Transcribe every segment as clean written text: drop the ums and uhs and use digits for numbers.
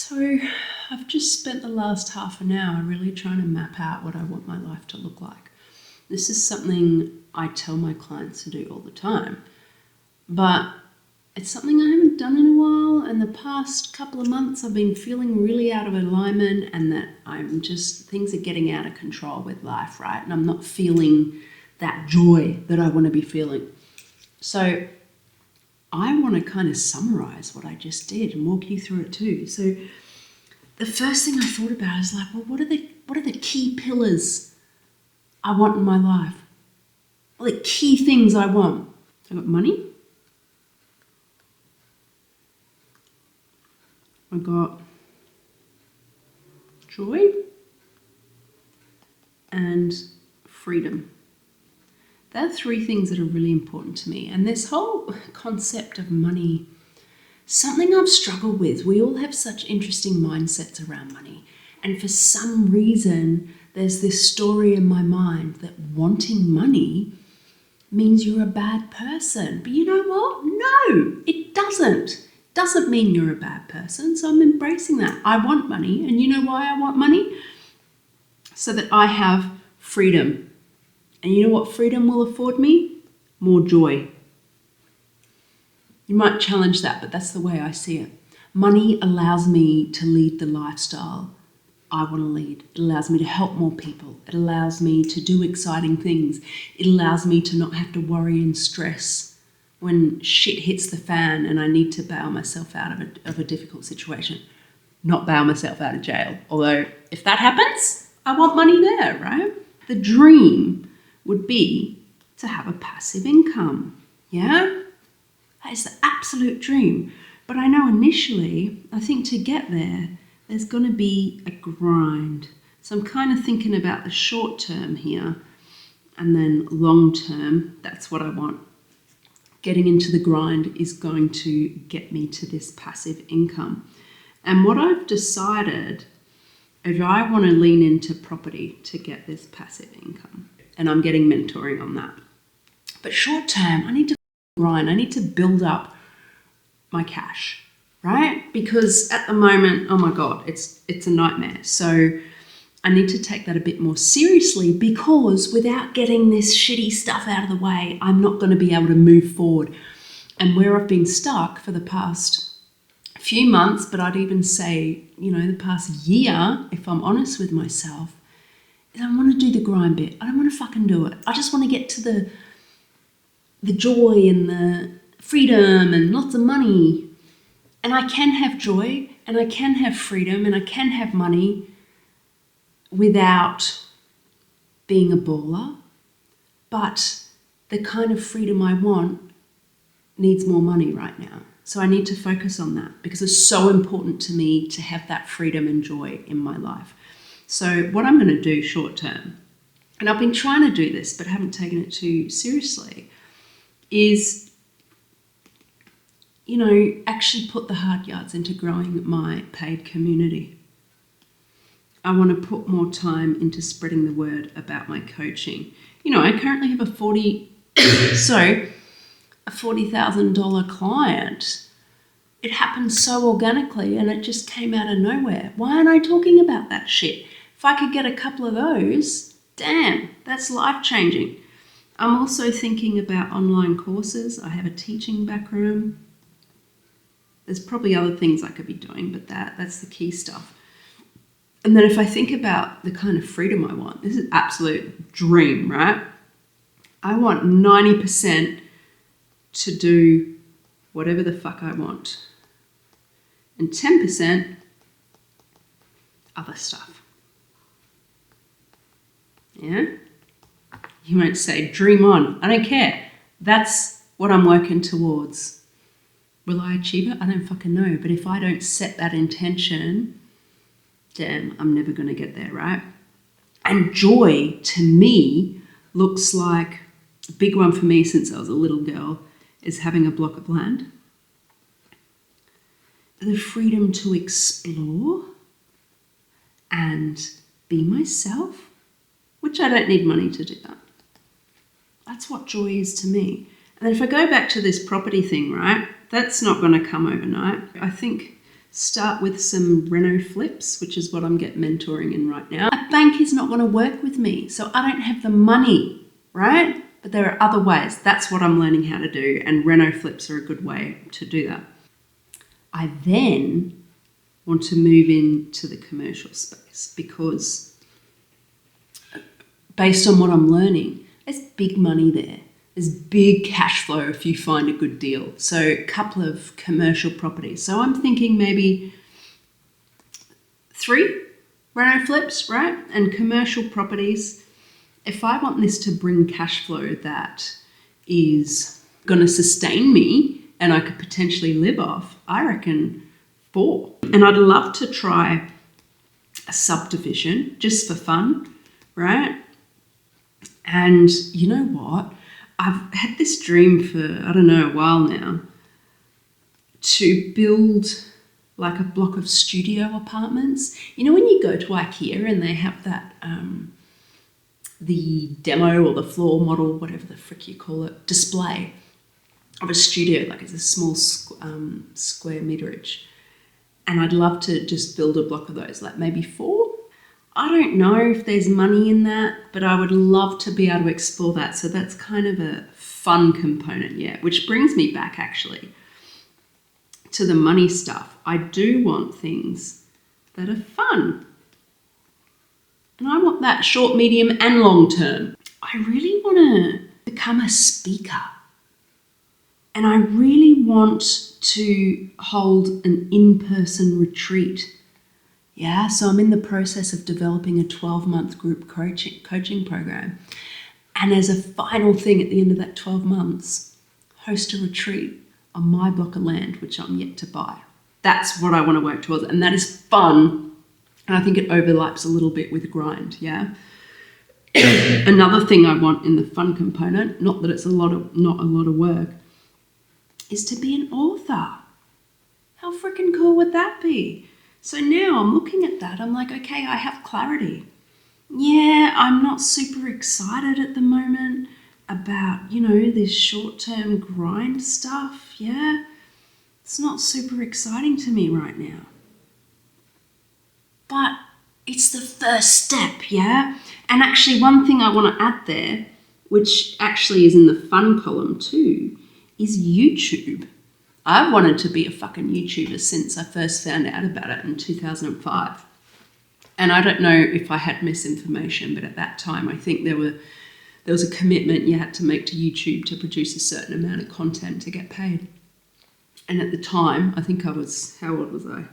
So I've just spent the last half an hour really trying to map out what I want my life to look like. This is something I tell my clients to do all the time, but it's something I haven't done in a while, and the past couple of months I've been feeling really out of alignment, and that things are getting out of control with life, right? And I'm not feeling that joy that I want to be feeling. So I want to kind of summarize what I just did and walk you through it too. So the first thing I thought about is like, well, what are the key pillars I want in my life? Well, the key things I want. I got money. I got joy and freedom. They're three things that are really important to me. And this whole concept of money, something I've struggled with. We all have such interesting mindsets around money. And for some reason, there's this story in my mind that wanting money means you're a bad person. But you know what? No, it doesn't. It doesn't mean you're a bad person. So I'm embracing that. I want money. And you know why I want money? So that I have freedom. And you know what freedom will afford me? More joy. You might challenge that, but that's the way I see it. Money allows me to lead the lifestyle I want to lead. It allows me to help more people. It allows me to do exciting things. It allows me to not have to worry and stress when shit hits the fan and I need to bail myself out of a difficult situation. Not bail myself out of jail. Although if that happens, I want money there, right? The dream would be to have a passive income. Yeah? That is the absolute dream. But I know initially, I think to get there, there's going to be a grind. So I'm kind of thinking about the short term here, and then long term, that's what I want. Getting into the grind is going to get me to this passive income. And what I've decided is I want to lean into property to get this passive income. And I'm getting mentoring on that. But short term, I need to grind. I need to build up my cash, right? Because at the moment, oh my God, it's a nightmare. So I need to take that a bit more seriously, because without getting this shitty stuff out of the way, I'm not going to be able to move forward. And where I've been stuck for the past few months, but I'd even say, the past year, if I'm honest with myself, is I want to do the grind bit. I don't want to fucking do it. I just want to get to the joy and the freedom and lots of money. And I can have joy and I can have freedom and I can have money without being a baller. But the kind of freedom I want needs more money right now. So I need to focus on that because it's so important to me to have that freedom and joy in my life. So what I'm going to do short term, and I've been trying to do this but haven't taken it too seriously, is, actually put the hard yards into growing my paid community. I want to put more time into spreading the word about my coaching. I currently have a $40,000 client. It happened so organically and it just came out of nowhere. Why aren't I talking about that shit? If I could get a couple of those, damn, that's life-changing. I'm also thinking about online courses. I have a teaching background. There's probably other things I could be doing, but that's the key stuff. And then if I think about the kind of freedom I want, this is absolute dream, right? I want 90% to do whatever the fuck I want. And 10% other stuff. Yeah? You might say, dream on. I don't care. That's what I'm working towards. Will I achieve it? I don't fucking know. But if I don't set that intention, damn, I'm never going to get there, right? And joy, to me, looks like a big one for me since I was a little girl is having a block of land. The freedom to explore and be myself, which I don't need money to do that. That's what joy is to me. And then if I go back to this property thing, right, that's not going to come overnight. I think start with some reno flips, which is what I'm getting mentoring in right now. A bank is not going to work with me, so I don't have the money, right? But there are other ways. That's what I'm learning how to do, and reno flips are a good way to do that. I then want to move into the commercial space because based on what I'm learning, there's big money there. There's big cash flow if you find a good deal. So a couple of commercial properties. So I'm thinking maybe 3 reno flips, right? And commercial properties. If I want this to bring cash flow that is going to sustain me and I could potentially live off, I reckon 4. And I'd love to try a subdivision just for fun, right? And you know what? I've had this dream for, I don't know, a while now, to build like a block of studio apartments. You know when you go to IKEA and they have that, the demo or the floor model, whatever the frick you call it, display of a studio, like it's a small square meterage. And I'd love to just build a block of those, like maybe 4. I don't know if there's money in that, but I would love to be able to explore that. So that's kind of a fun component, yeah, which brings me back actually to the money stuff. I do want things that are fun. And I want that short, medium, and long term. I really want to become a speaker. And I really want to hold an in-person retreat. Yeah, so I'm in the process of developing a 12-month group coaching program. And as a final thing at the end of that 12 months, host a retreat on my block of land, which I'm yet to buy. That's what I want to work towards. And that is fun. And I think it overlaps a little bit with grind, yeah? Another thing I want in the fun component, not that it's not a lot of work, is to be an author. How freaking cool would that be? So now I'm looking at that, I'm like, okay, I have clarity. Yeah, I'm not super excited at the moment about, this short-term grind stuff, yeah? It's not super exciting to me right now. But it's the first step, yeah? And actually one thing I want to add there, which actually is in the fun column too, is YouTube. I've wanted to be a fucking YouTuber since I first found out about it in 2005. And I don't know if I had misinformation, but at that time I think there was a commitment you had to make to YouTube to produce a certain amount of content to get paid. And at the time, I think how old was I?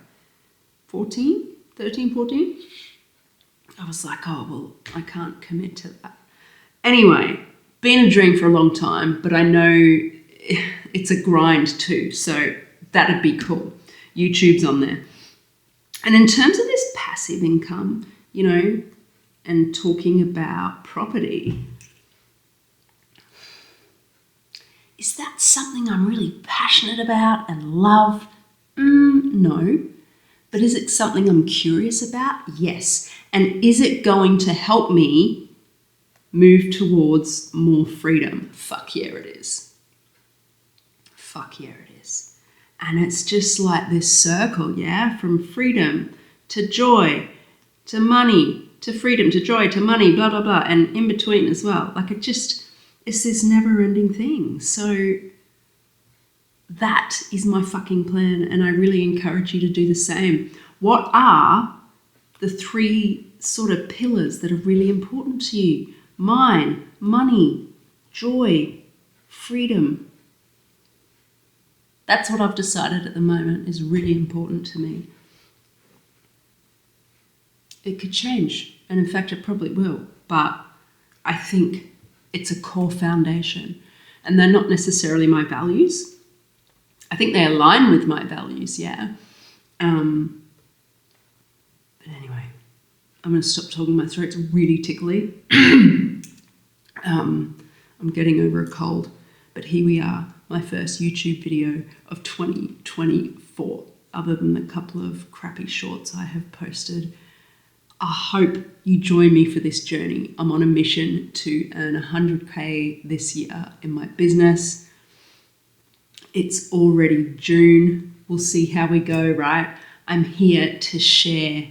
13, 14? I was like, oh, well, I can't commit to that. Anyway, been a dream for a long time, but I know it's a grind too, so that'd be cool. YouTube's on there. And in terms of this passive income, and talking about property, is that something I'm really passionate about and love? No. But is it something I'm curious about? Yes. And is it going to help me move towards more freedom? Fuck yeah, it is. Fuck yeah, it is. And it's just like this circle, yeah? From freedom to joy, to money, to freedom, to joy, to money, blah, blah, blah. And in between as well. Like it's this never-ending thing. So that is my fucking plan. And I really encourage you to do the same. What are the 3 sort of pillars that are really important to you? Mine, money, joy, freedom. That's what I've decided at the moment is really important to me. It could change, and in fact it probably will, but I think it's a core foundation, and they're not necessarily my values. I think they align with my values, yeah. But anyway, I'm going to stop talking. My throat's really tickly. I'm getting over a cold, but here we are. My first YouTube video of 2024, other than the couple of crappy shorts I have posted. I hope you join me for this journey. I'm on a mission to earn 100K this year in my business. It's already June. We'll see how we go, right? I'm here to share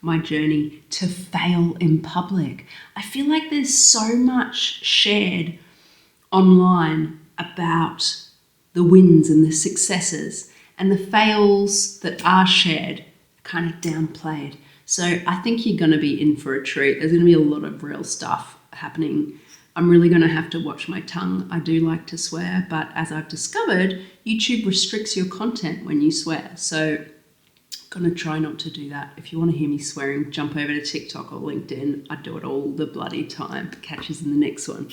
my journey, to fail in public. I feel like there's so much shared online about the wins and the successes, and the fails that are shared kind of downplayed. So I think you're going to be in for a treat. There's going to be a lot of real stuff happening. I'm really going to have to watch my tongue. I do like to swear, but as I've discovered, YouTube restricts your content when you swear. So I'm going to try not to do that. If you want to hear me swearing, jump over to TikTok or LinkedIn. I do it all the bloody time. Catch us in the next one.